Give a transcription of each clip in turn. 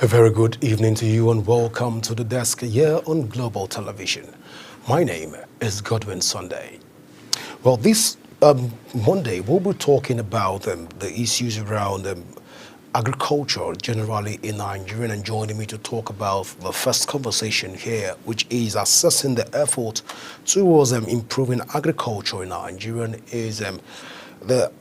A very good evening to you and welcome to the desk here on Global Television. My name is Godwin Sunday. Well, this Monday we'll be talking about the issues around agriculture generally in Nigeria, and joining me to talk about the first conversation here, which is assessing the effort towards improving agriculture in Nigeria, is the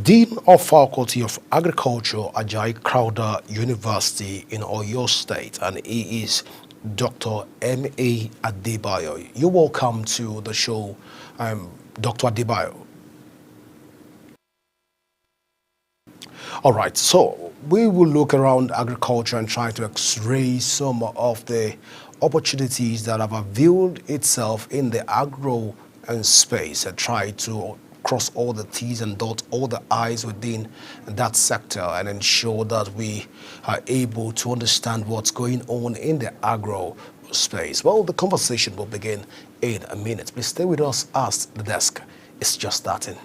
Dean of Faculty of Agriculture, Ajayi Crowther University in Oyo State, and he is Dr. M.A. Adebayo. You're welcome to the show, Dr. Adebayo. All right, so we will look around agriculture and try to x-ray some of the opportunities that have availed itself in the agro space and try to cross all the T's and dot all the I's within that sector and ensure that we are able to understand what's going on in the agro space. Well, the conversation will begin in a minute. Please stay with us as the desk is just starting.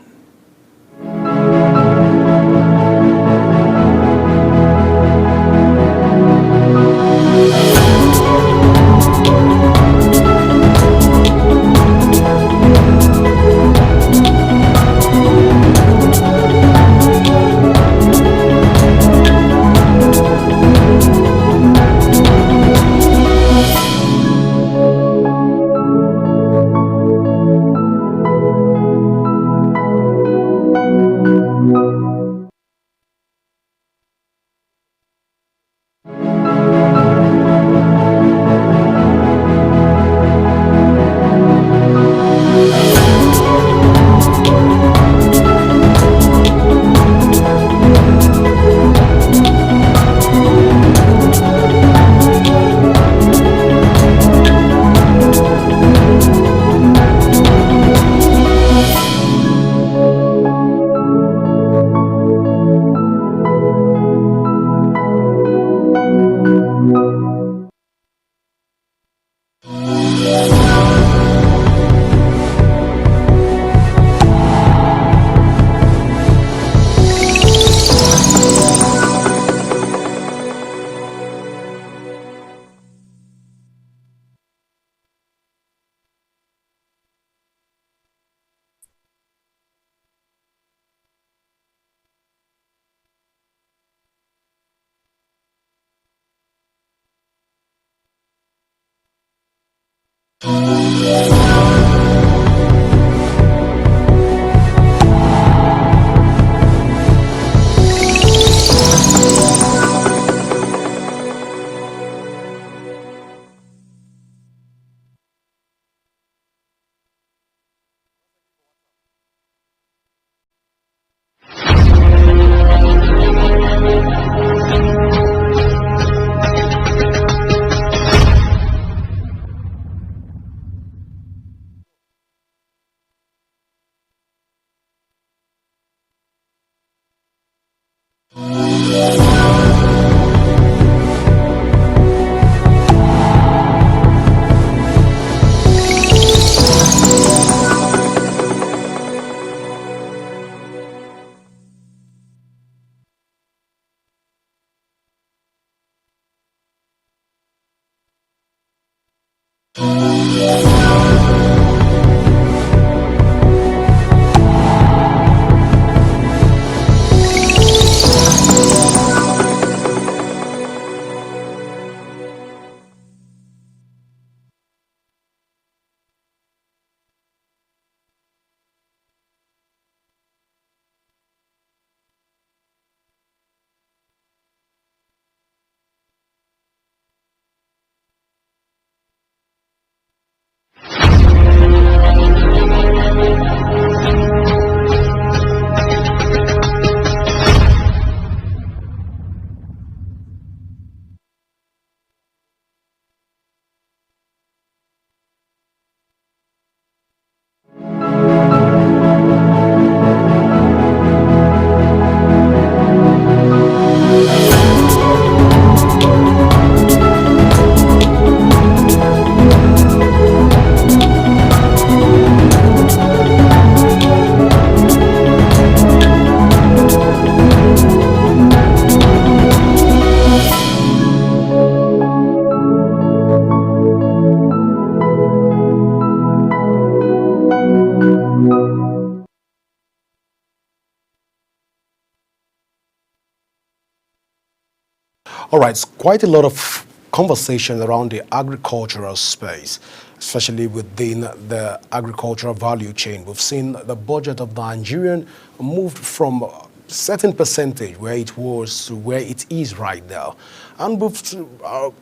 All right, quite a lot of conversation around the agricultural space, especially within the agricultural value chain. We've seen the budget of Nigerian moved from a certain percentage where it was to where it is right now. And we've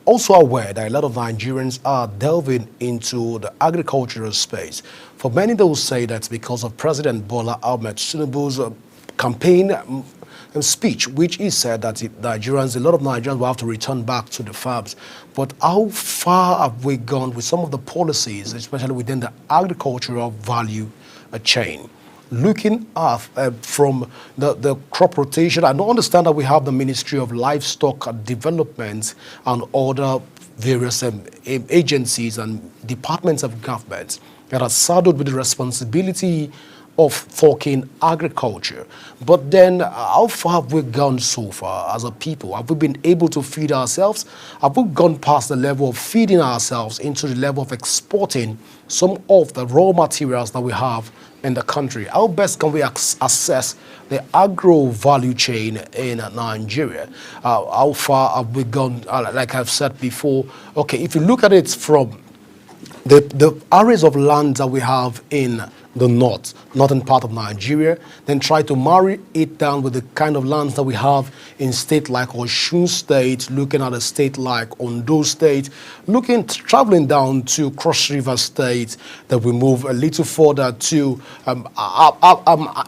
also aware that a lot of Nigerians are delving into the agricultural space. For many, they will say that's because of President Bola Ahmed Tinubu's campaign speech, which he said that Nigerians, a lot of Nigerians will have to return back to the farms. But how far have we gone with some of the policies, especially within the agricultural value chain? Looking at from the crop rotation, I don't understand that we have the Ministry of Livestock Development and other various agencies and departments of government that are saddled with the responsibility of talking agriculture. But then how far have we gone so far as a people? Have we been able to feed ourselves? Have we gone past the level of feeding ourselves into the level of exporting some of the raw materials that we have in the country? How best can we assess the agro value chain in Nigeria? How far have we gone? Like I've said before, okay, if you look at it from the areas of land that we have in the northern part of Nigeria, then try to marry it down with the kind of lands that we have in state like Osun State, looking at a state like Ondo State, traveling down to Cross River State, that we move a little further to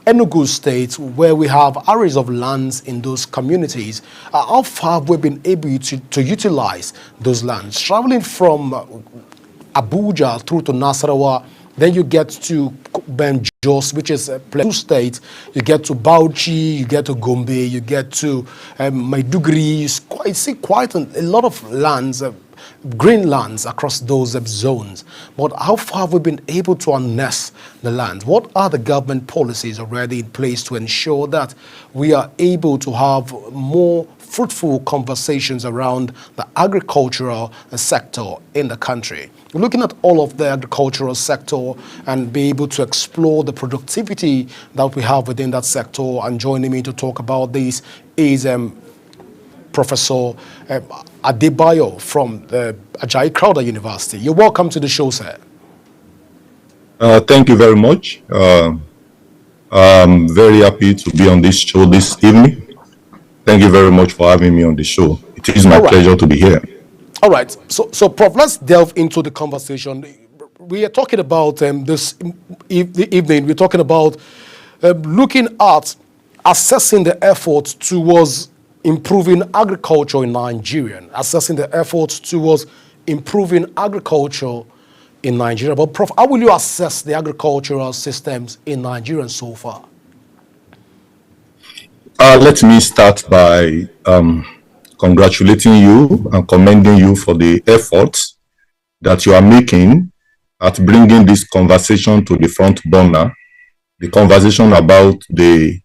Enugu State, where we have areas of lands in those communities. How far have we been able to utilize those lands? Traveling from Abuja through to Nasarawa, then you get to Jos, which is a Plateau State. You get to Bauchi, you get to Gombe, you get to Maiduguri. You see quite a lot of lands, green lands across those zones. But how far have we been able to harness the land? What are the government policies already in place to ensure that we are able to have more fruitful conversations around the agricultural sector in the country? Looking at all of the agricultural sector and be able to explore the productivity that we have within that sector. And joining me to talk about this is Professor Adebayo from the Ajayi Crowther University. You're welcome to the show, sir. Thank you very much. I'm very happy to be on this show this evening. Thank you very much for having me on the show. It is my pleasure to be here. All right. So, Prof, let's delve into the conversation. We are talking about this evening, we're talking about looking at assessing the efforts towards improving agriculture in Nigeria, assessing the efforts towards improving agriculture in Nigeria. But, Prof, how will you assess the agricultural systems in Nigeria so far? Let me start by congratulating you and commending you for the efforts that you are making at bringing this conversation to the front burner, the conversation about the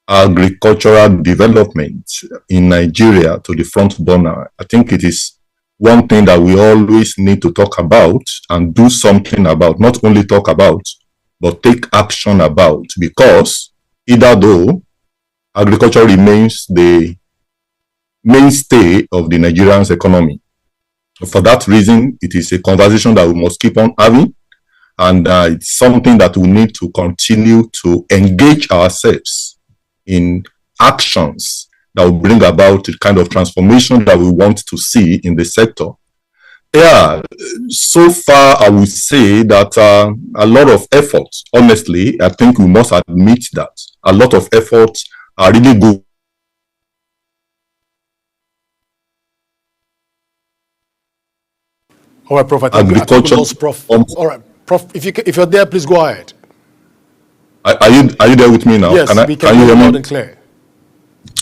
agricultural development in Nigeria to the front burner. I think it is one thing that we always need to talk about and do something about, not only talk about, but take action about, because either though agriculture remains the mainstay of the Nigerian's economy. For that reason, it is a conversation that we must keep on having, and it's something that we need to continue to engage ourselves in actions that will bring about the kind of transformation that we want to see in the sector. Yeah, so far I would say that a lot of effort, honestly, I think we must admit that a lot of efforts are really good. All right, Prof. I think we lost Prof. All right, Prof. If you're there, please go ahead. Are you there with me now? Yes, we can hear you loud and clear.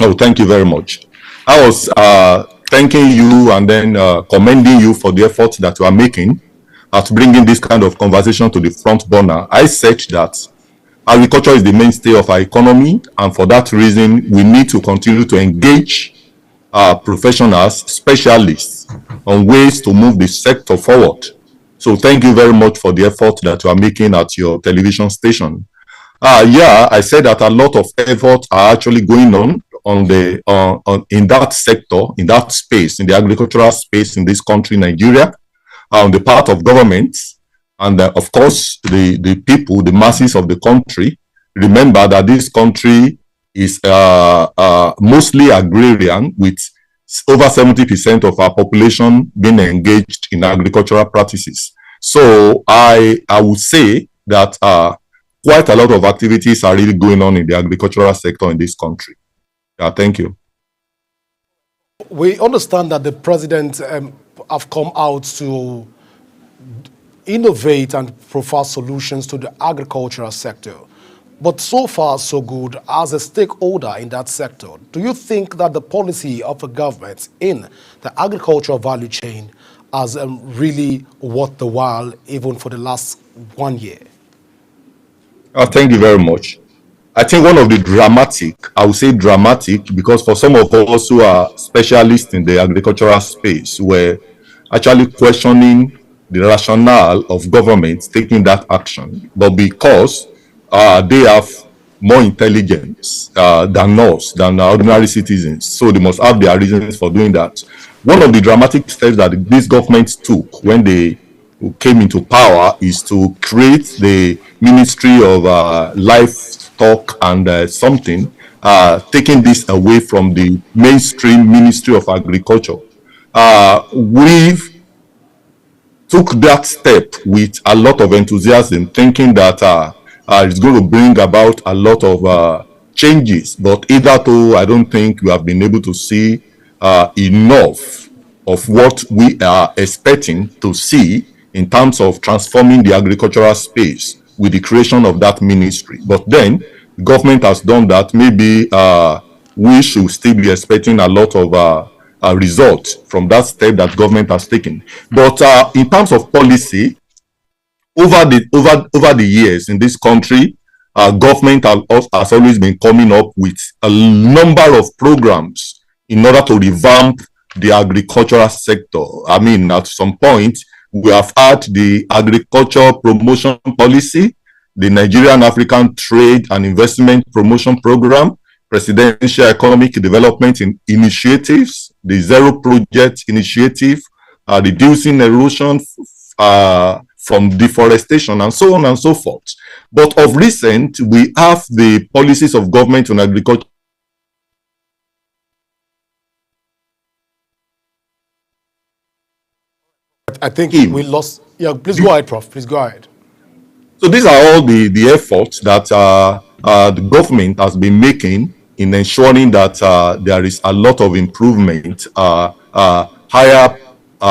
Oh, thank you very much. I was thanking you and then commending you for the efforts that you are making at bringing this kind of conversation to the front burner. I said that agriculture is the mainstay of our economy, and for that reason, we need to continue to engage professionals, specialists on ways to move the sector forward. So thank you very much for the effort that you are making at your television station. Yeah, I said that a lot of efforts are actually going on in that sector, in that space, in the agricultural space in this country, Nigeria, on the part of government, and of course the people, the masses of the country. Remember that this country is mostly agrarian, with over 70% of our population being engaged in agricultural practices. So I would say that quite a lot of activities are really going on in the agricultural sector in this country. Thank you. We understand that the president have come out to innovate and provide solutions to the agricultural sector. But so far, so good. As a stakeholder in that sector, do you think that the policy of the government in the agricultural value chain has really worth the while, even for the last 1 year? Thank you very much. I think one of the dramatic, I would say dramatic, because for some of us who are specialists in the agricultural space, we're actually questioning the rationale of government taking that action. But because they have more intelligence than us, than ordinary citizens, so they must have their reasons for doing that. One of the dramatic steps that this government took when they came into power is to create the Ministry of Livestock and something, taking this away from the mainstream Ministry of Agriculture. We've took that step with a lot of enthusiasm, thinking that it's going to bring about a lot of changes. But hitherto, I don't think we have been able to see enough of what we are expecting to see in terms of transforming the agricultural space with the creation of that ministry. But then, the government has done that. Maybe we should still be expecting a lot of results from that step that government has taken. But in terms of policy, over the years in this country, government has always been coming up with a number of programs in order to revamp the agricultural sector. I mean, at some point, we have had the agriculture promotion policy, the Nigerian African Trade and Investment Promotion Program, Presidential Economic Development Initiatives, the Zero Project Initiative, reducing erosion from deforestation, and so on and so forth. But of recent, we have the policies of government on agriculture. I think we lost. Yeah, please go ahead, Prof. Please go ahead. So these are all the efforts that the government has been making in ensuring that there is a lot of improvement, higher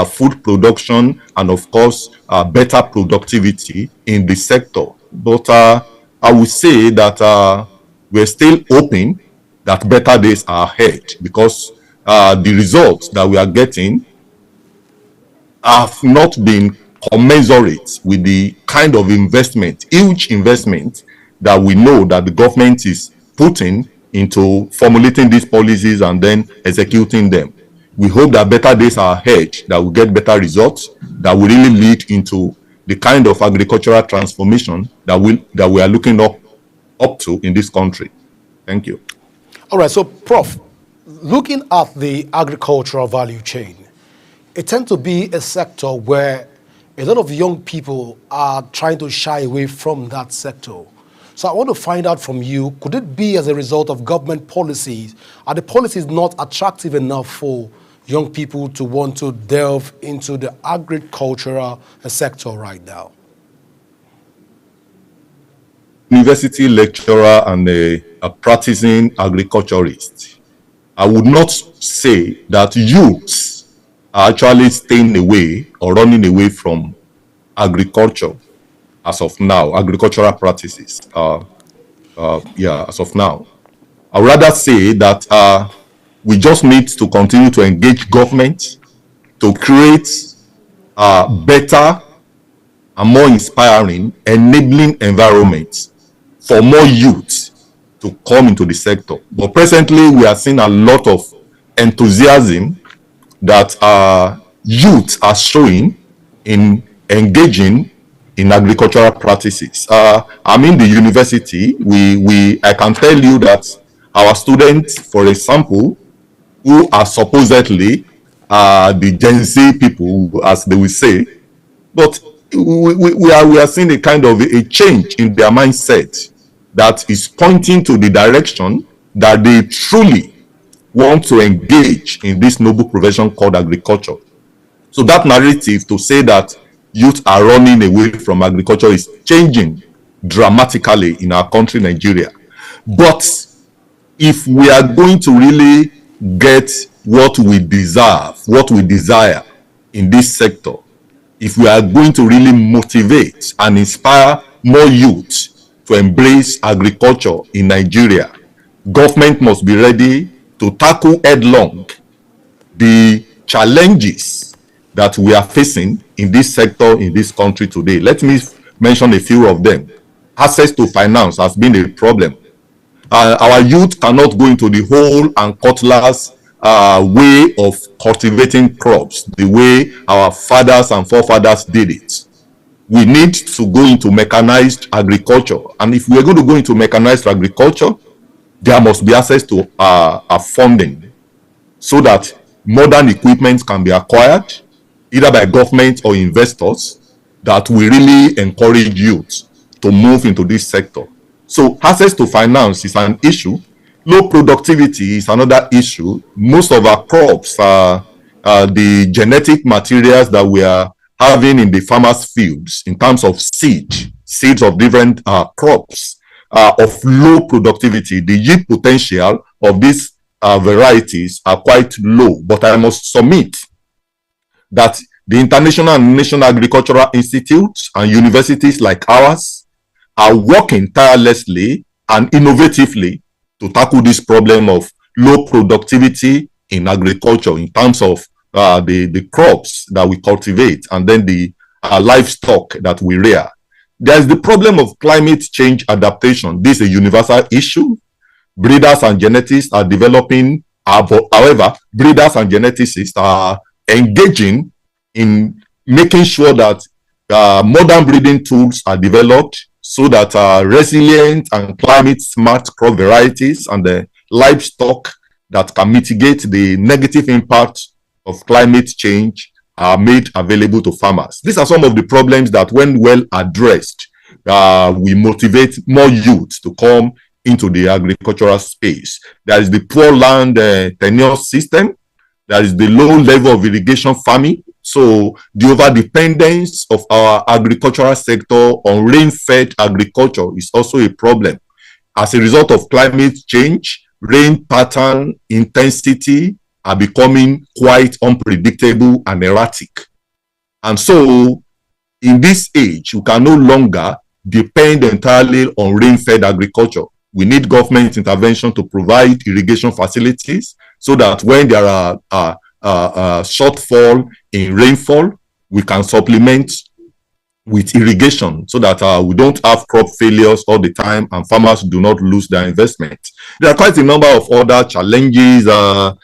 food production, and of course, better productivity in the sector. But I would say that we're still hoping that better days are ahead, because the results that we are getting have not been commensurate with the kind of investment, huge investment, that we know that the government is putting into formulating these policies and then executing them. We hope that better days are ahead, that we get better results, that will really lead into the kind of agricultural transformation that we are looking up to in this country. Thank you. All right, so Prof, looking at the agricultural value chain, it tends to be a sector where a lot of young people are trying to shy away from that sector. So I want to find out from you, could it be as a result of government policies? Are the policies not attractive enough for young people to want to delve into the agricultural sector right now? University lecturer and a practicing agriculturist, I would not say that youths are actually staying away or running away from agriculture as of now, agricultural practices. As of now, I would rather say that we just need to continue to engage government to create better and more inspiring, enabling environments for more youth to come into the sector. But presently, we are seeing a lot of enthusiasm that youth are showing in engaging in agricultural practices. I'm in the university. I can tell you that our students, for example, who are supposedly the Gen Z people, as they will say, but we are seeing a kind of a change in their mindset that is pointing to the direction that they truly want to engage in this noble profession called agriculture. So that narrative to say that youth are running away from agriculture is changing dramatically in our country, Nigeria. But if we are going to really get what we deserve, what we desire in this sector, if we are going to really motivate and inspire more youth to embrace agriculture in Nigeria, government must be ready to tackle headlong the challenges that we are facing in this sector in this country today. Let me mention a few of them. Access to finance has been a problem. Our youth cannot go into the whole and cutlass way of cultivating crops the way our fathers and forefathers did it. We need to go into mechanized agriculture, and if we're going to go into mechanized agriculture, there must be access to funding so that modern equipment can be acquired either by government or investors that will really encourage youth to move into this sector. So access to finance is an issue. Low productivity is another issue. Most of our crops are the genetic materials that we are having in the farmers' fields in terms of seeds of different crops of low productivity. The yield potential of these varieties are quite low. But I must submit that the international and national agricultural institutes and universities like ours are working tirelessly and innovatively to tackle this problem of low productivity in agriculture in terms of the crops that we cultivate and then the livestock that we rear. There's the problem of climate change adaptation. This is a universal issue. Breeders and geneticists are developing, however, breeders and geneticists are engaging in making sure that modern breeding tools are developed so that resilient and climate smart crop varieties and the livestock that can mitigate the negative impact of climate change are made available to farmers. These are some of the problems that, when well addressed, we motivate more youth to come into the agricultural space. There is the poor land tenure system. There is the low level of irrigation farming. So the overdependence of our agricultural sector on rain-fed agriculture is also a problem. As a result of climate change, rain pattern intensity are becoming quite unpredictable and erratic. And so in this age, we can no longer depend entirely on rain-fed agriculture. We need government intervention to provide irrigation facilities so that when there are shortfall in rainfall, we can supplement with irrigation so that we don't have crop failures all the time and farmers do not lose their investment. There are quite a number of other challenges, low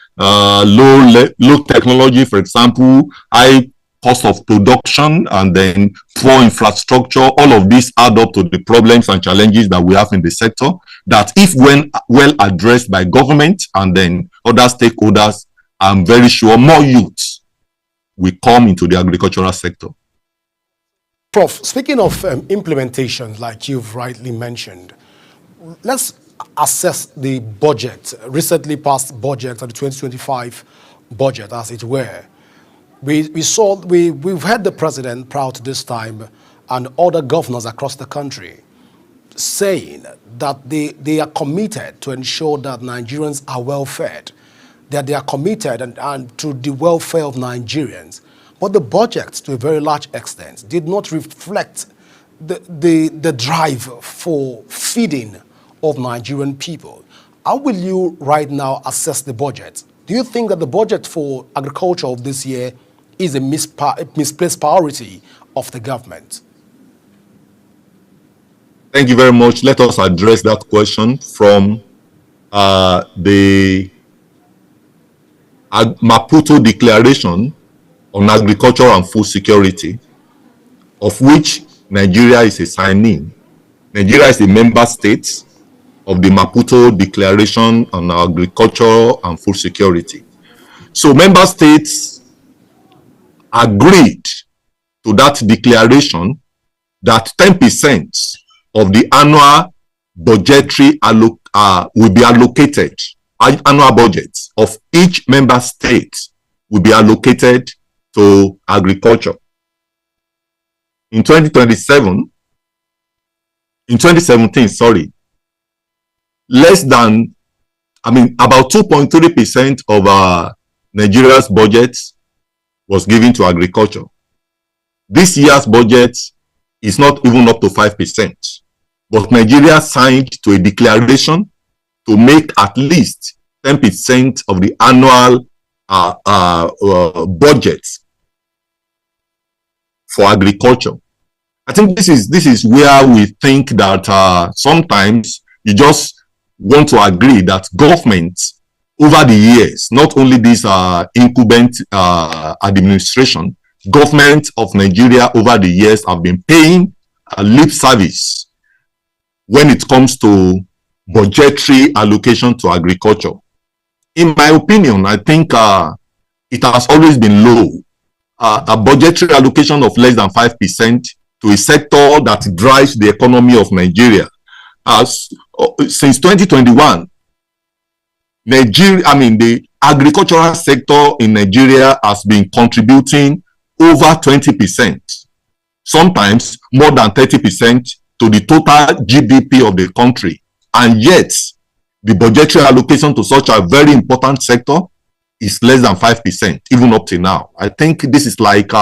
technology, for example, high cost of production, and then poor infrastructure. All of these add up to the problems and challenges that we have in the sector that, if when well addressed by government and then other stakeholders, I'm very sure more youths will come into the agricultural sector. Prof, speaking of implementation, like you've rightly mentioned, let's assess the budget, recently passed budget, the 2025 budget, as it were. We've heard the president proud this time and other governors across the country saying that they are committed to ensure that Nigerians are well fed, that they are committed and to the welfare of Nigerians. But the budget, to a very large extent, did not reflect the drive for feeding of Nigerian people. How will you right now assess the budget? Do you think that the budget for agriculture of this year is a misplaced priority of the government? Thank you very much. Let us address that question from the Maputo Declaration on Agriculture and Food Security, of which Nigeria is a signee. Nigeria is a member state of the Maputo Declaration on Agriculture and Food Security. So member states agreed to that declaration that 10% of the annual budgetary will be allocated, annual budgets of each member state will be allocated to agriculture. In 2017, about 2.3% of Nigeria's budget was given to agriculture. This year's budget is not even up to 5%. But Nigeria signed to a declaration to make at least 10% of the annual budget for agriculture. I think this is where we think that sometimes you just want to agree that government over the years, not only this incumbent administration, government of Nigeria over the years have been paying lip service when it comes to budgetary allocation to agriculture. In my opinion, I think it has always been low. A budgetary allocation of less than 5% to a sector that drives the economy of Nigeria. Since 2021, the agricultural sector in Nigeria has been contributing over 20%, sometimes more than 30% to the total GDP of the country. And yet, the budgetary allocation to such a very important sector is less than 5%, even up to now. I think this is like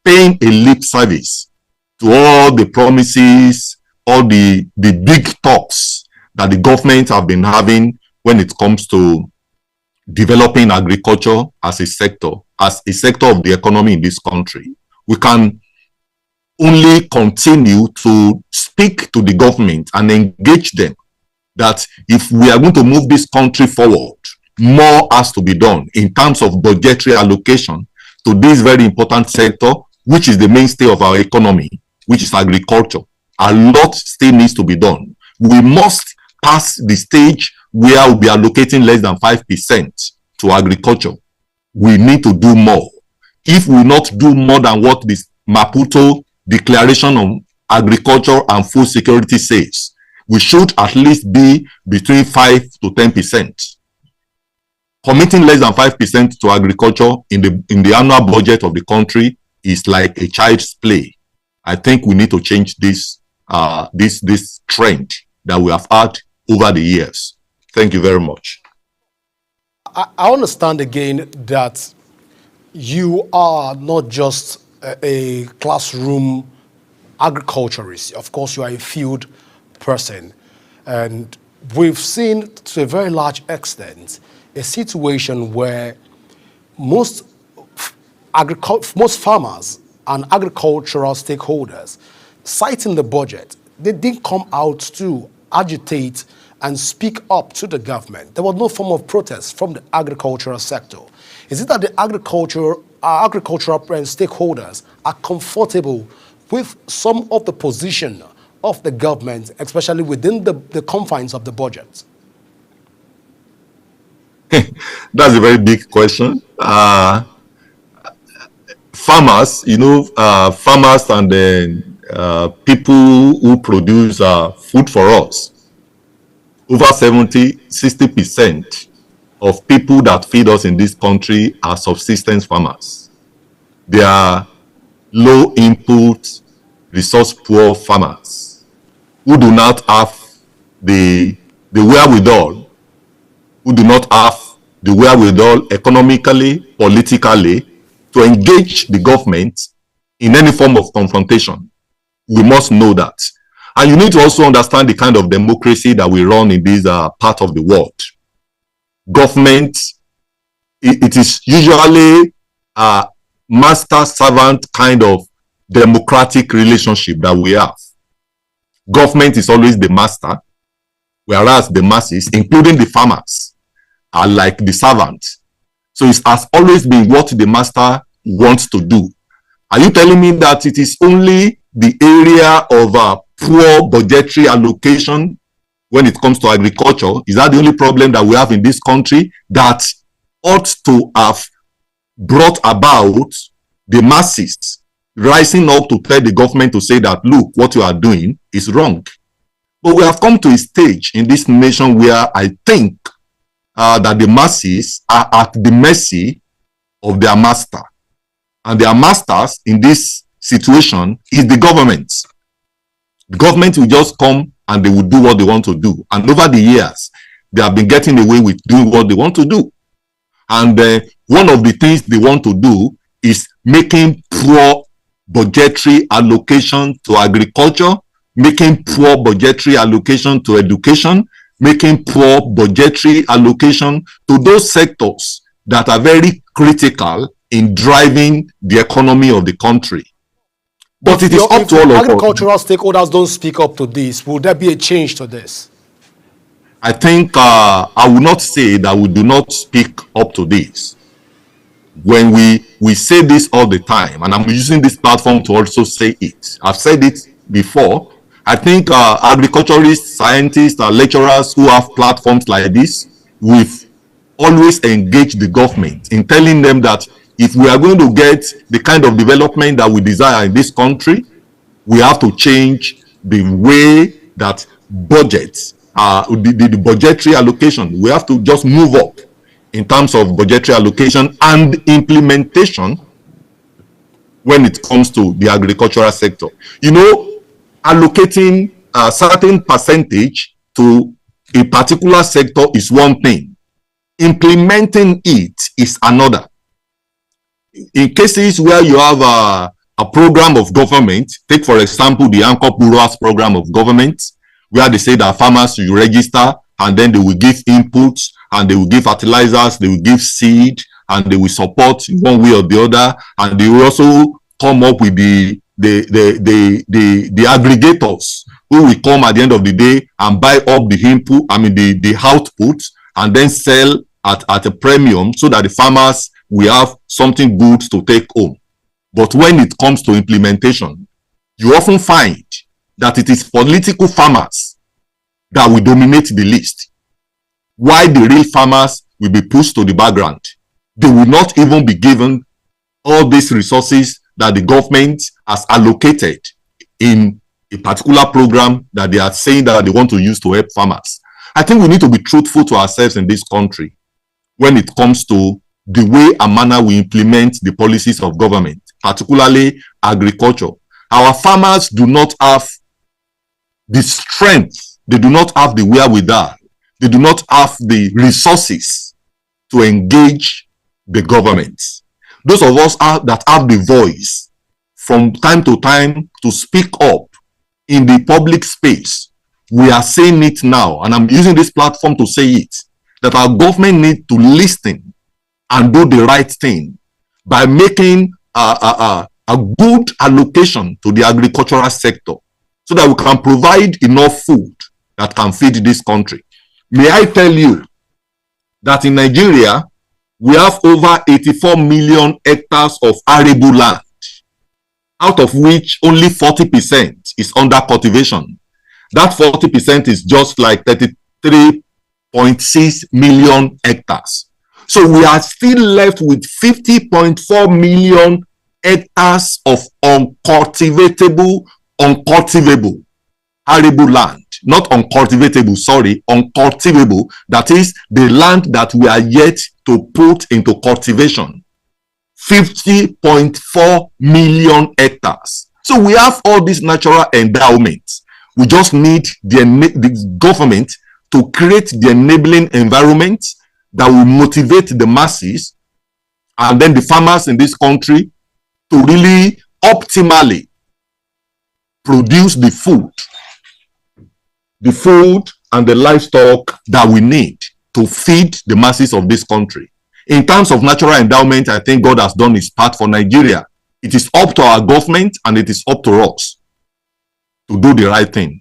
paying a lip service to all the promises, all the big talks that the government have been having when it comes to developing agriculture as a sector of the economy in this country. We can only continue to speak to the government and engage them that if we are going to move this country forward, more has to be done in terms of budgetary allocation to this very important sector, which is the mainstay of our economy, which is agriculture. A lot still needs to be done. We must pass the stage where we'll be allocating less than 5% to agriculture. We need to do more. If we not do more than what this Maputo Declaration on Agriculture and Food Security says, we should at least be between 5 to 10%. Committing less than 5% to agriculture in the annual budget of the country is like a child's play. I think we need to change this trend that we have had over the years. Thank you very much. I understand again that you are not just a classroom agriculturist. Of course, you are a field person. And we've seen to a very large extent a situation where most farmers and agricultural stakeholders, citing the budget, they didn't come out to agitate and speak up to the government. There was no form of protest from the agricultural sector. Is it that the agricultural stakeholders are comfortable with some of the position of the government, especially within the confines of the budget? That's a very big question. Farmers, farmers and then people who produce food for us, over 60% of people that feed us in this country are subsistence farmers. They are low input, resource poor farmers who do not have the wherewithal, economically, politically, to engage the government in any form of confrontation. We must know that. And you need to also understand the kind of democracy that we run in this part of the world. Government, it is usually a master-servant kind of democratic relationship that we have. Government is always the master, whereas the masses, including the farmers, are like the servants. So it has always been what the master wants to do. Are you telling me that it is only the area of poor budgetary allocation when it comes to agriculture? Is that the only problem that we have in this country that ought to have brought about the masses rising up to tell the government to say that, look, what you are doing is wrong? But we have come to a stage in this nation where I think that the masses are at the mercy of their master. And their masters in this situation is the government. The government will just come and they will do what they want to do. And over the years, they have been getting away with doing what they want to do. And one of the things they want to do is making poor budgetary allocation to agriculture, making poor budgetary allocation to education, making poor budgetary allocation to those sectors that are very critical in driving the economy of the country. But it is up to all of us. Agricultural stakeholders don't speak up to this. Will there be a change to this? I think I will not say that we do not speak up to this. When we say this all the time, and I'm using this platform to also say it. I've said it before. I think agriculturists, scientists, lecturers who have platforms like this, we've always engaged the government in telling them that if we are going to get the kind of development that we desire in this country, we have to change the way that budgets, the budgetary allocation, we have to just move up in terms of budgetary allocation and implementation when it comes to the agricultural sector. You know, allocating a certain percentage to a particular sector is one thing. Implementing it is another. In cases where you have a program of government, take for example the Anchor Burroughs program of government, where they say that farmers will register and then they will give inputs and they will give fertilizers, they will give seed, and they will support one way or the other, and they will also come up with the aggregators who will come at the end of the day and buy up the input, the output, and then sell at a premium so that the farmers will have something good to take home. But when it comes to implementation, you often find that it is political farmers that will dominate the list, while the real farmers will be pushed to the background. They will not even be given all these resources that the government has allocated in a particular program that they are saying that they want to use to help farmers. I think we need to be truthful to ourselves in this country when it comes to the way and manner we implement the policies of government, particularly agriculture. Our farmers do not have the strength, they do not have the wherewithal, they do not have the resources to engage the government. Those of us that have the voice from time to time to speak up in the public space, we are saying it now, and I'm using this platform to say it, that our government needs to listen and do the right thing by making a good allocation to the agricultural sector so that we can provide enough food that can feed this country. May I tell you that in Nigeria, we have over 84 million hectares of arable land, out of which only 40% is under cultivation. That 40% is just like 33.6 million hectares. So we are still left with 50.4 million hectares of uncultivatable arable land. Not uncultivatable, sorry, uncultivable. That is the land that we are yet to put into cultivation. 50.4 million hectares. So we have all these natural endowments. We just need the government to create the enabling environment that will motivate the masses and then the farmers in this country to really optimally produce the food and the livestock that we need to feed the masses of this country. In terms of natural endowment, I think God has done his part for Nigeria. It is up to our government and it is up to us to do the right thing.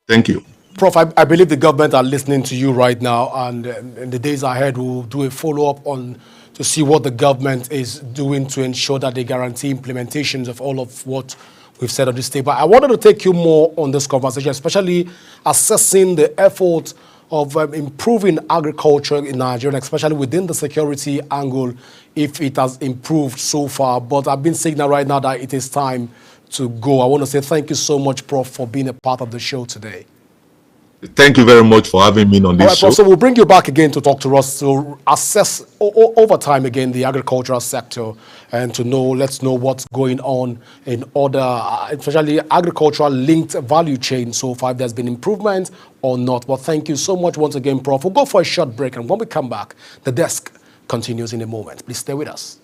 Thank you. Prof, I believe the government are listening to you right now, and in the days ahead, we'll do a follow-up to see what the government is doing to ensure that they guarantee implementations of all of what we've said on this table. I wanted to take you more on this conversation, especially assessing the effort of improving agriculture in Nigeria, especially within the security angle, if it has improved so far. But I've been saying that right now that it is time to go. I want to say thank you so much, Prof, for being a part of the show today. Thank you very much for having me on this show. Prof, so we'll bring you back again to talk to us to assess over time again the agricultural sector and to know, let's know what's going on in other, especially agricultural linked value chain so far, if there's been improvement or not. But thank you so much once again, Prof. We'll go for a short break, and when we come back, the desk continues in a moment. Please stay with us.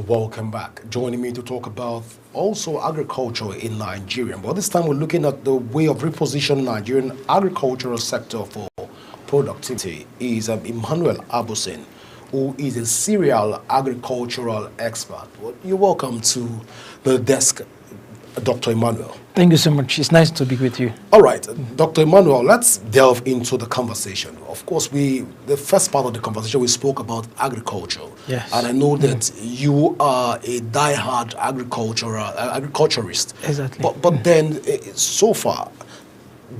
Welcome back. Joining me to talk about also agriculture in Nigeria. But this time we're looking at the way of repositioning Nigerian agricultural sector for productivity is Emmanuel Abusin, who is a serial agricultural expert. Well, you're welcome to the desk, Dr. Emmanuel. Thank you so much. It's nice to be with you. All right, Dr. Emmanuel, let's delve into the conversation. Of course, the first part of the conversation, we spoke about agriculture. Yes. And I know that you are a die-hard agriculturist. Exactly. But then, so far,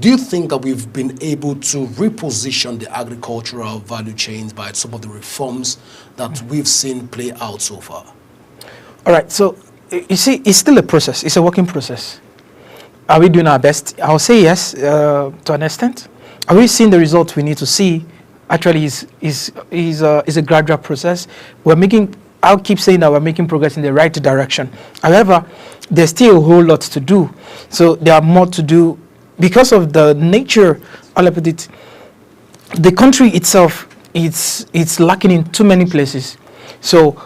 do you think that we've been able to reposition the agricultural value chains by some of the reforms that we've seen play out so far? All right. So, you see, it's still a process. It's a working process. Are we doing our best? I'll say yes, to an extent. Are we seeing the results we need to see? Actually, is a gradual process. I'll keep saying that we're making progress in the right direction. However, there's still a whole lot to do. So there are more to do because of the nature, I'll put it, the country itself, it's lacking in too many places. So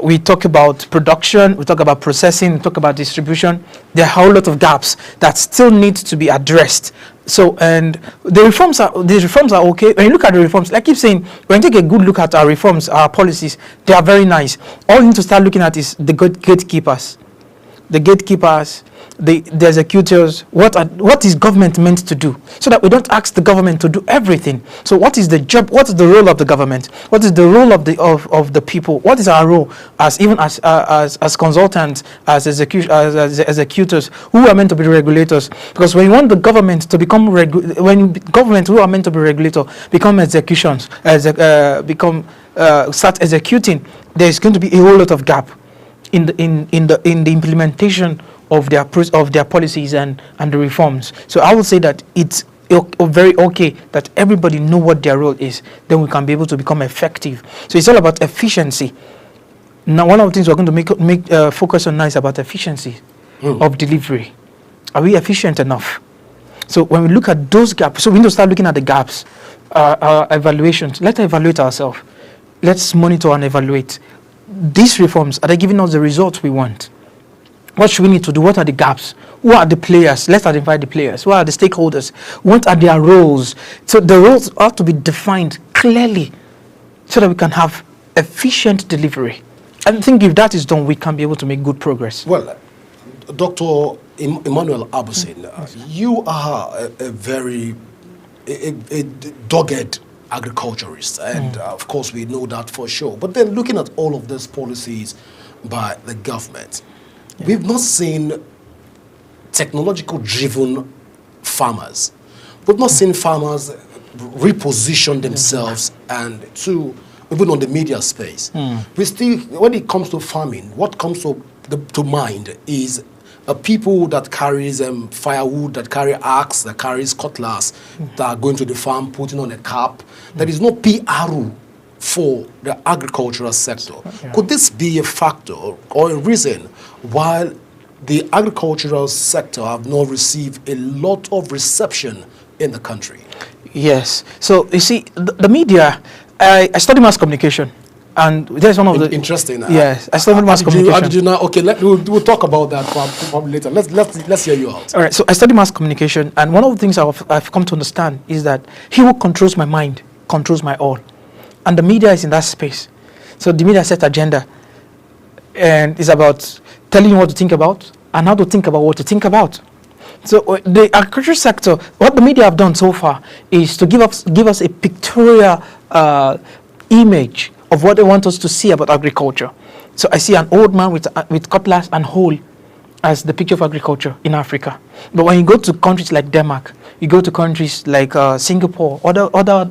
we talk about production, we talk about processing, we talk about distribution. There are a whole lot of gaps that still need to be addressed. So, and the reforms are okay. When you look at the reforms, like I keep saying, when you take a good look at our reforms, our policies, they are very nice. All you need to start looking at is the gatekeepers. The gatekeepers, the executors, what is government meant to do? So that we don't ask the government to do everything. So what is the job, what is the role of the government? What is the role of the people? What is our role as consultants, as executors, who are meant to be regulators? Because when you want the government to become government who are meant to be regulator become executions, start executing, there is going to be a whole lot of gap in the implementation of their policies and the reforms. So I would say that it's very okay that everybody know what their role is. Then we can be able to become effective. So it's all about efficiency. Now, one of the things we're going to make focus on now is about efficiency of delivery. Are we efficient enough? So when we look at those gaps, so we need to start looking at the gaps, our evaluations. Let's evaluate ourselves. Let's monitor and evaluate. These reforms, are they giving us the results we want? What should we need to do? What are the gaps? Who are the players? Let's identify the players. Who are the stakeholders? What are their roles? So the roles have to be defined clearly so that we can have efficient delivery. I think if that is done, we can be able to make good progress. Well, Dr. Emmanuel Abusin, you are a very dogged agriculturist, and of course we know that for sure. But then looking at all of these policies by the government, we've not seen technological-driven farmers. We've not seen farmers reposition themselves and to even on the media space. We still, when it comes to farming, what comes to mind is people that carries firewood, that carry axe, that carries cutlass, that are going to the farm, putting on a cap. There is no PRO for the agricultural sector. Could this be a factor or a reason why the agricultural sector have not received a lot of reception in the country? Yes. So you see, the media. I study mass communication, and there's one of the interesting. Yes, I studied mass communication. How did you know? Okay, we'll talk about that probably later. Let's hear you out. All right. So I study mass communication, and one of the things I've come to understand is that he who controls my mind controls my all, and the media is in that space. So the media set agenda, and it's about telling you what to think about and how to think about what to think about. So the agriculture sector, what the media have done so far is to give us a pictorial image of what they want us to see about agriculture. So I see an old man with cutlass and hoe as the picture of agriculture in Africa. But when you go to countries like Denmark, you go to countries like Singapore,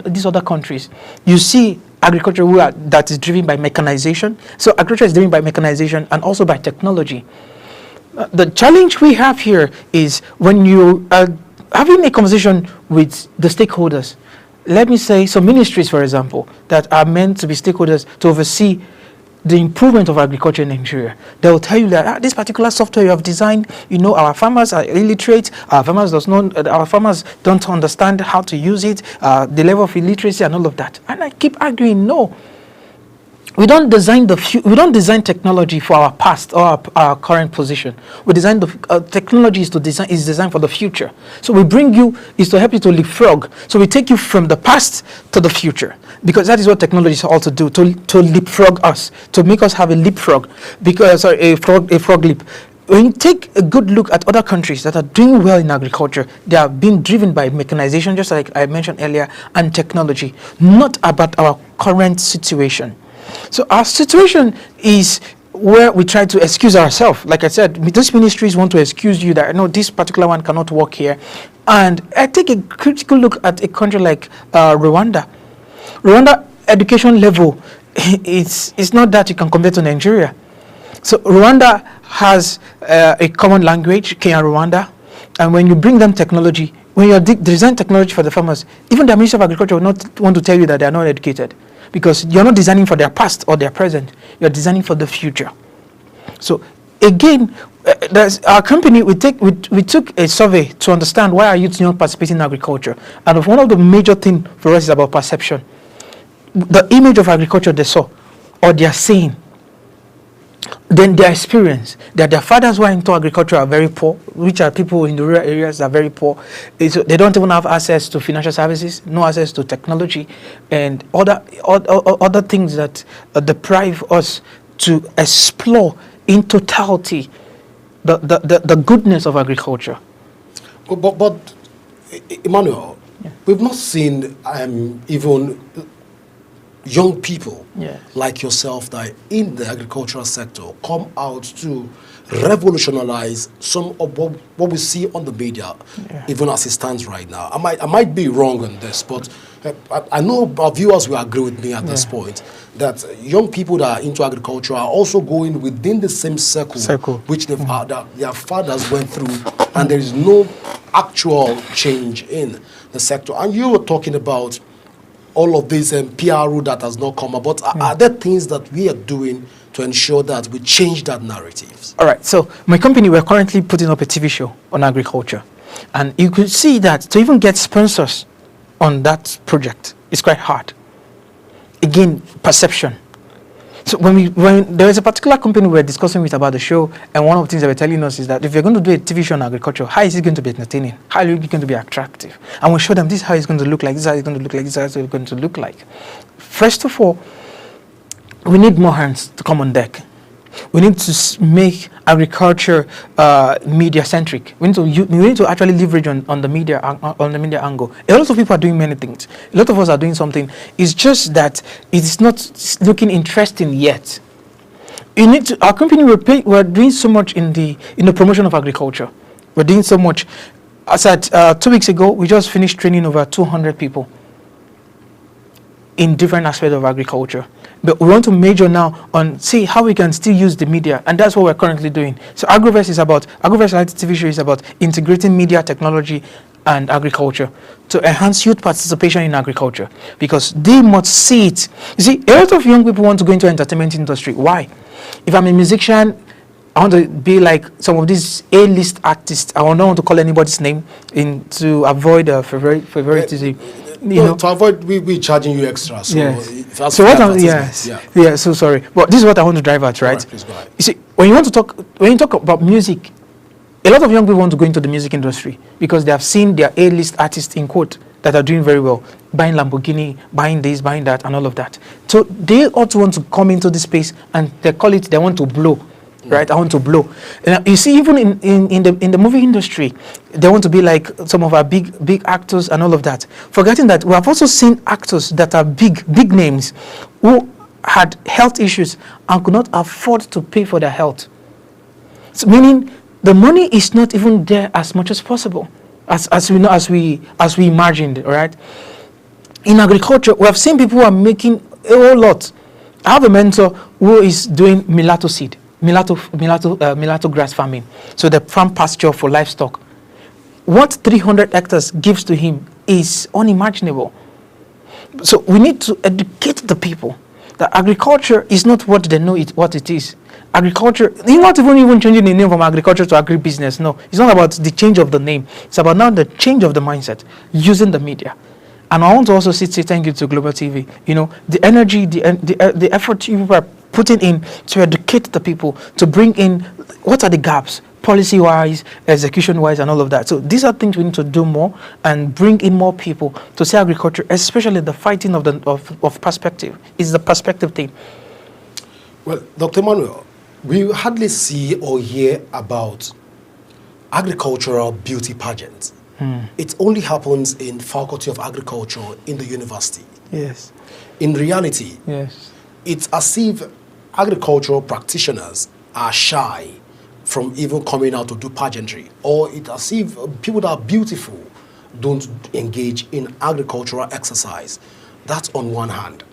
these other countries, you see agriculture that is driven by mechanization. So agriculture is driven by mechanization and also by technology. The challenge we have here is when you are having a conversation with the stakeholders. Let me say some ministries, for example, that are meant to be stakeholders to oversee the improvement of agriculture in Nigeria. They will tell you that this particular software you have designed, our farmers are illiterate, our farmers don't understand how to use it, the level of illiteracy and all of that. And I keep arguing, no. We don't design technology for our past or our current position. We design technology is designed for the future. So we bring you is to help you to leapfrog. So we take you from the past to the future, because that is what technology is all to do, to leapfrog us, to make us have a leapfrog, a frog leap. When you take a good look at other countries that are doing well in agriculture, they are being driven by mechanization, just like I mentioned earlier, and technology, not about our current situation. So our situation is where we try to excuse ourselves. Like I said, these ministries want to excuse you that, this particular one cannot work here. And I take a critical look at a country like Rwanda. Rwanda education level, it's not that you can compare to Nigeria. So Rwanda has a common language, Kenya-Rwanda. And when you bring them technology, when you design technology for the farmers, even the Ministry of Agriculture will not want to tell you that they are not educated, because you're not designing for their past or their present, you're designing for the future. So again, our company, we took a survey to understand why are youth not participating in agriculture. And one of the major things for us is about perception. The image of agriculture they saw or they are seeing, then their experience, that their fathers who are into agriculture are very poor, which are people in the rural areas are very poor. They don't even have access to financial services, no access to technology, and other things that deprive us to explore in totality the goodness of agriculture. But Emmanuel, we've not seen even young people like yourself that are in the agricultural sector come out to revolutionize some of what we see on the media, even as it stands right now. I might be wrong on this, but I know our viewers will agree with me at this point that young people that are into agriculture are also going within the same circle. Which their fathers went through, and there is no actual change in the sector. And you were talking about all of this PRO that has not come about. Are there things that we are doing to ensure that we change that narrative? All right. So my company, we're currently putting up a TV show on agriculture. And you could see that to even get sponsors on that project is quite hard. Again, perception. So when there is a particular company we're discussing with about the show, and one of the things they were telling us is that if you're going to do a TV show on agriculture, how is it going to be entertaining? How is it going to be attractive? And we show them this is how it's going to look like, this is how it's going to look like, this is how it's going to look like. First of all, we need more hands to come on deck. We need to make agriculture media-centric. We need to actually leverage on the media angle. A lot of people are doing many things. A lot of us are doing something. It's just that it's not looking interesting yet. Our company, we're doing so much in the promotion of agriculture. We're doing so much. As at 2 weeks ago, we just finished training over 200 people. in different aspects of agriculture. But we want to major now on see how we can still use the media, and that's what we're currently doing. So Agroverse Reality TV show is about integrating media, technology, and agriculture to enhance youth participation in agriculture, because they must see it. You see, a lot of young people want to go into entertainment industry. Why? If I'm a musician, I want to be like some of these A-list artists. I don't want to call anybody's name to avoid favoritism. To avoid we charging you extra. So yes. So what I'm so sorry, but this is what I want to drive at, right? Please go ahead. You see, when you talk about music, a lot of young people want to go into the music industry because they have seen their A-list artists in quote that are doing very well, buying Lamborghini, buying this, buying that, and all of that. So they also want to come into this space, and they want to blow. Right, I want to blow. And you see, even in the movie industry, they want to be like some of our big actors and all of that. Forgetting that we have also seen actors that are big names who had health issues and could not afford to pay for their health. So meaning the money is not even there as much as possible, as we imagined. All right. In agriculture, we have seen people who are making a whole lot. I have a mentor who is doing mulatto seed. Mulatto grass farming, so the farm pasture for livestock. What 300 hectares gives to him is unimaginable. So we need to educate the people that agriculture is not what they know what it is. Agriculture, you're not even changing the name from agriculture to agribusiness. No, it's not about the change of the name. It's about now the change of the mindset using the media. And I want to also say thank you to Global TV. You know, the energy, the effort you are putting in to educate the people, to bring in what are the gaps, policy-wise, execution-wise, and all of that. So these are things we need to do more and bring in more people to see agriculture, especially the fighting of perspective. It's the perspective thing. Well, Dr. Manuel, we hardly see or hear about agricultural beauty pageants. It only happens in Faculty of Agriculture in the university. Yes. In reality, yes, it's as if agricultural practitioners are shy from even coming out to do pageantry, or it's as if people that are beautiful don't engage in agricultural exercise. That's on one hand.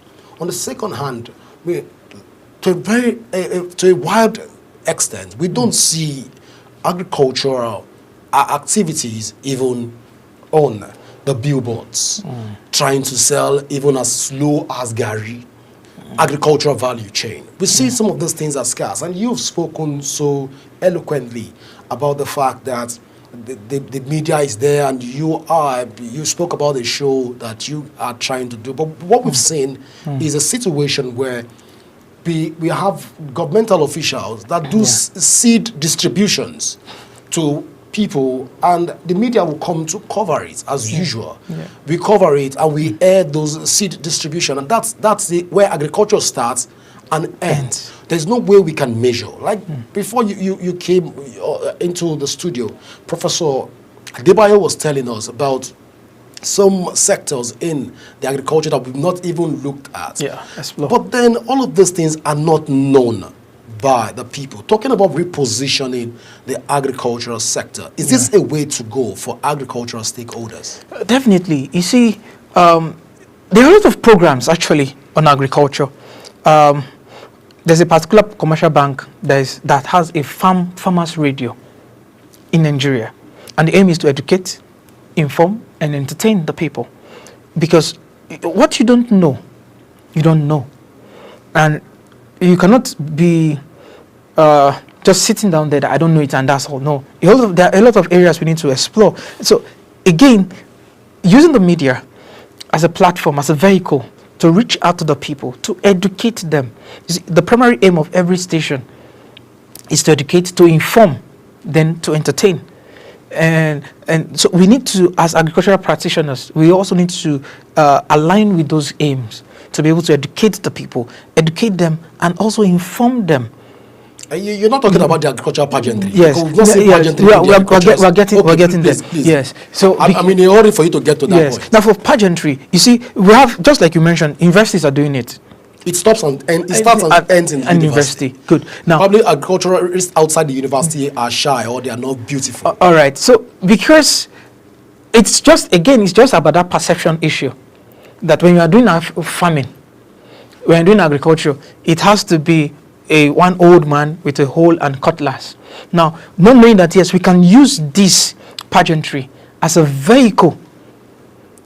On the second hand, to a wide extent, we don't see agricultural activities even on the billboards, trying to sell even as slow as Gary. Agricultural value chain. We see some of those things as scarce, and you've spoken so eloquently about the fact that the media is there, and you spoke about the show that you are trying to do. But what we've seen is a situation where we have governmental officials that do seed distributions to people, and the media will come to cover it as usual. We cover it and we air those seed distribution, and that's where agriculture starts and ends. There's no way we can measure. Like before you came into the studio, Professor Adebayo was telling us about some sectors in the agriculture that we've not even looked at. But then all of these things are not known by the people. Talking about repositioning the agricultural sector, is this a way to go for agricultural stakeholders? Definitely. You see, there are a lot of programs actually on agriculture. There's a particular commercial bank that has a farmers radio in Nigeria, and the aim is to educate, inform, and entertain the people, because what you don't know, and you cannot be just sitting down there that I don't know it and that's all. No, there are a lot of areas we need to explore. So again, using the media as a platform, as a vehicle to reach out to the people, to educate them. You see, the primary aim of every station is to educate, to inform, then to entertain. And so we need to, as agricultural practitioners, we also need to align with those aims to be able to educate the people, educate them, and also inform them. You're not talking about the agricultural pageantry. Yes, we're getting there. Please. Yes. So I'm in a hurry for you to get to that point. Now for pageantry, you see, we have, just like you mentioned, universities are doing it. It stops and ends. It starts and ends in the university. Good. Now, probably agriculturalists outside the university are shy or they are not beautiful. All right. So because it's just about that perception issue. that when you are doing farming, when you're doing agriculture, it has to be one old man with a hoe and cutlass. Now, not knowing that, yes, we can use this pageantry as a vehicle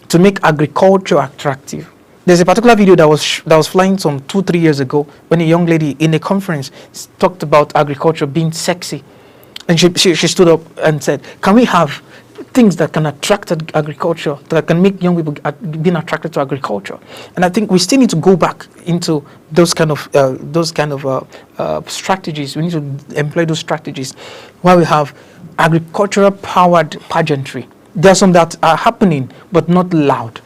to make agriculture attractive. There's a particular video that was flying some 2-3 years ago when a young lady in a conference talked about agriculture being sexy. And she stood up and said, can we have things that can attract agriculture, that can make young people being attracted to agriculture? And I think we still need to go back into those kind of strategies. We need to employ those strategies where we have agricultural powered pageantry. There are some that are happening, but not loud.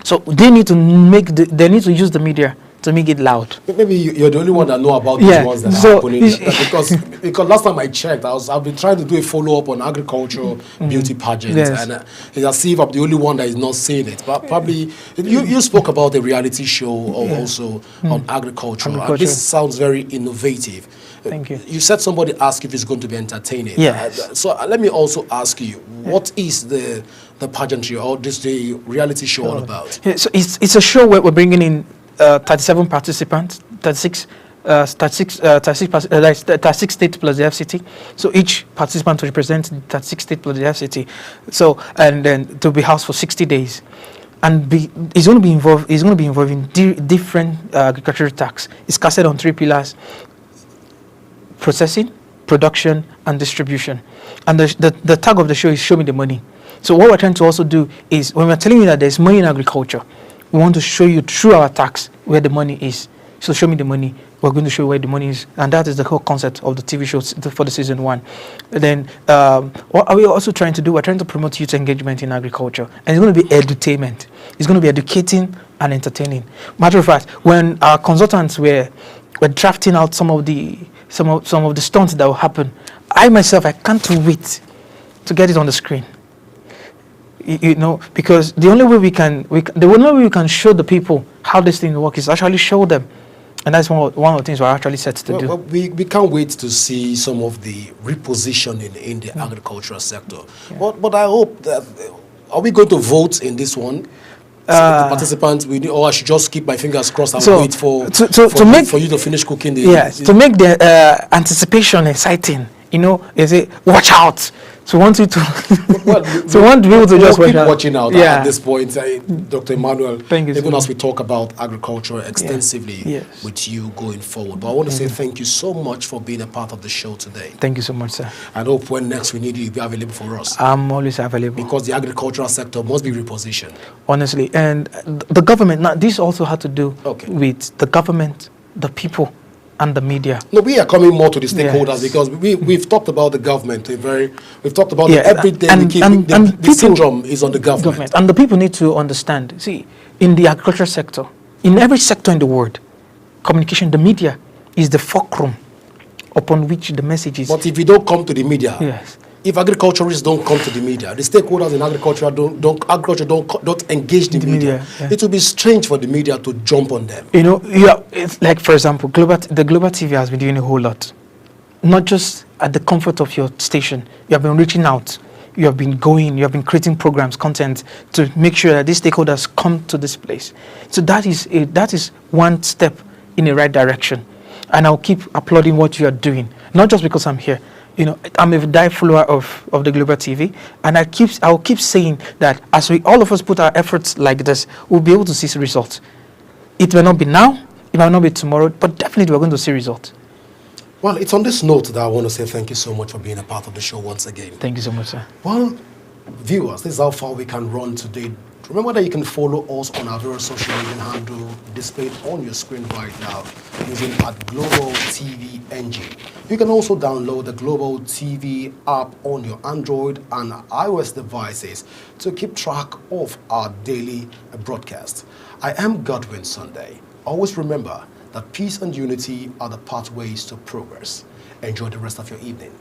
So they need to use the media to make it loud. Maybe you're the only one that know about these ones that are happening. Because last time I checked, I've been trying to do a follow-up on agricultural beauty pageants, and it's as if I'm the only one that is not seeing it. But probably you spoke about the reality show also on agriculture. And this sounds very innovative. Thank you. You said somebody asked if it's going to be entertaining. Yes. So let me also ask you, what is the pageantry or the reality show all about? Yeah, so it's a show where we're bringing in 37 participants, 36 states plus the FCT. So each participant will represent 36 states plus the FCT. So, and then to be housed for 60 days. And it's going to be involved in different agricultural tasks. It's casted on 3 pillars: processing, production, and distribution. And the tag of the show is "Show Me the Money." So what we're trying to also do is, when we're telling you that there's money in agriculture, we want to show you through our tax where the money is. So show me the money. We're going to show you where the money is. And that is the whole concept of the TV show for the season 1. Then what are we also trying to do? We're trying to promote youth engagement in agriculture. And it's going to be edutainment. It's going to be educating and entertaining. Matter of fact, when our consultants were drafting out some of the stunts that will happen, I myself, I can't wait to get it on the screen. You know, because the only way we can show the people how this thing works is actually show them, and that's one of the things we're actually set to do. Well, we can't wait to see some of the repositioning in the agricultural sector. But I hope that, are we going to vote in this one? The participants, or I should just keep my fingers crossed and wait for you to finish cooking to make the anticipation exciting. You know, they say, watch out. So want you to want people to just keep watching out at this point, Dr. Emmanuel. Thank you. Even as we talk about agriculture extensively with you going forward, but I want to say thank you so much for being a part of the show today. Thank you so much, sir. I hope when next we need you, you'll be available for us. I'm always available, because the agricultural sector must be repositioned. Honestly, and the government. Now, this also had to do with the government, the people, and the media. No, we are coming more to the stakeholders because we've talked about the government. We've talked about it every day. The syndrome is on the government. And the people need to understand. See, in the agricultural sector, in every sector in the world, communication, the media is the fulcrum upon which the message is. But if you don't come to the media, if agriculturists don't come to the media, the stakeholders in agriculture don't engage the media. It will be strange for the media to jump on them. You know, it's like, for example, the Global TV has been doing a whole lot. Not just at the comfort of your station. You have been reaching out. You have been creating programs, content to make sure that these stakeholders come to this place. So that is one step in the right direction. And I'll keep applauding what you are doing, not just because I'm here. You know, I'm a die follower of the Global TV, and I'll keep saying that as all of us put our efforts like this, we'll be able to see results. It may not be now, it might not be tomorrow, but definitely we're going to see results. Well, it's on this note that I want to say thank you so much for being a part of the show once again. Thank you so much, sir. Well, viewers, this is how far we can run today. Remember that you can follow us on our various social media handle displayed on your screen right now using @Global TV NG. You can also download the Global TV app on your Android and iOS devices to keep track of our daily broadcast. I am Godwin Sunday. Always remember that peace and unity are the pathways to progress. Enjoy the rest of your evening.